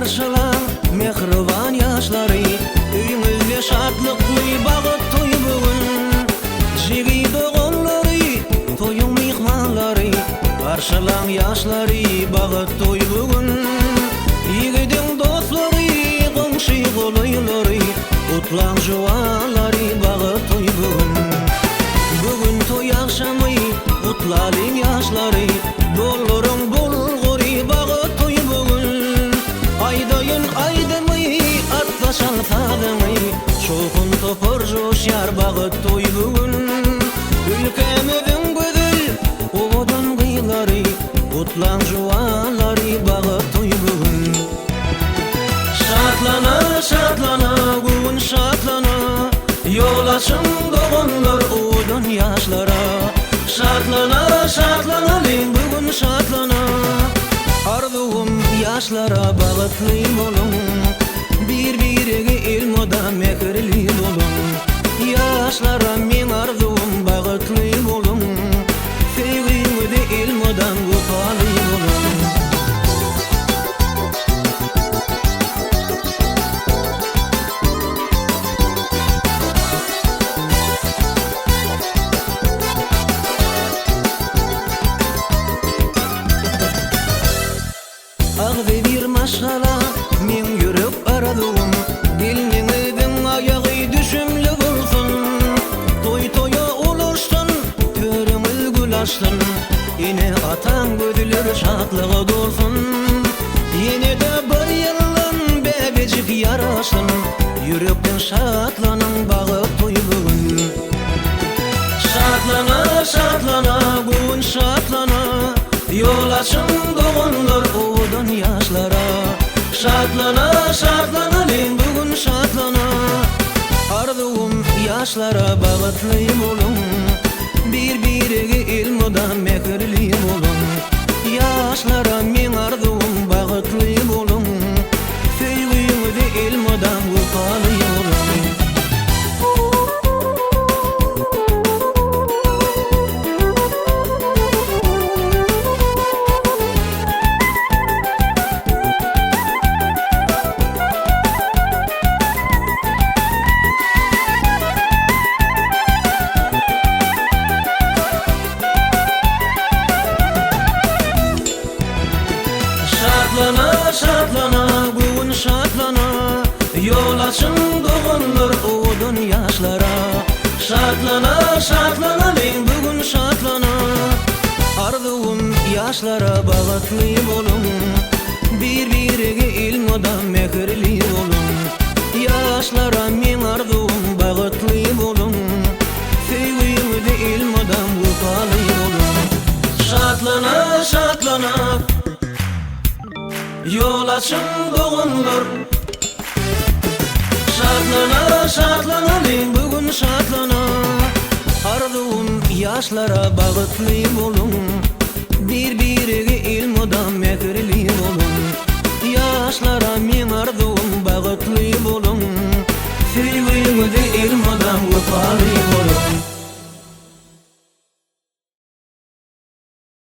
karşılan mehriban yaşları, öýüňizde şadlykly bagyt toý bugün. Jigi dogonlary, toýuň mihmanlary, karşılan yaşları bagyt toý bugün. Ýigidin dostlary, goňşy golaýlary, utlan jowanlary bagyt toý bugün. Bugün toý akşamy, utlalyň yaşlary, dollaryň bulgury bagyt toý bugün. Aýdaýyn aýdymy, atlaşan fadymy, şokun topar joşýar bagyt toý bugün. Ülkemiziň gözel, owadan gyýlary, utlan jowanlary bagyt toý bugün. Şatlana, şatlana, bugün şatlana, ýol açyň dogonlar owadan ýaşlara. Şatlana, şatlana, bugün şatlana, arzuwum ýaşlara bagytly bolun. Bir-birige ilmoda mehirli bolun. Ýaşlara men arzuwum bagytly bolun. Sevgiňde ilmodan gopaly bolun. Agdy bir maşgala men ýürek aradym, diliniňiň aýagy düşümli bolsun. Toý-toýa ulaşdyn, törüňiz gül açdyn, ine atan gödüler şadlyga dolsun. Ýene-de bir ýylan bebejik ýaraşdyn, ýürekden şadlanyň bagyt toý bugün. Şatlana, şatlana, bugün şatlana, ýol açyň dogonlar owadan ýaşlara. Şatlana, şatlana, bugün şatlana, arzuwum ýaşlara bagytly bolun. Bir-birige ilmoda mehirli bolun. Ýaşlara men arzuwum bagytly bolun. Sevgiňde ilmodan gopaly bolun. Şatlana, şatlana, bugün şatlana, ýol açyň dogonlar owadan ýaşlara. Şatlana, şatlana, bugün şatlana, arzuwum ýaşlara bagytly bolun. Bir-birige ilmoda mehirli bolun. Ýaşlara men arzuwum bagytly bolun. Sevgiňde ilmodan gopaly bolun. Şatlana, şatlana, ýol açyň dogonlar. Şatlana, şatlana, bugün şatlana, arzuwum ýaşlara bagytly bolun. Bir-birige ilmoda mehirli bolun. Ýaşlara men arzuwum bagytly bolun. Sevgiňde ilmodan gopaly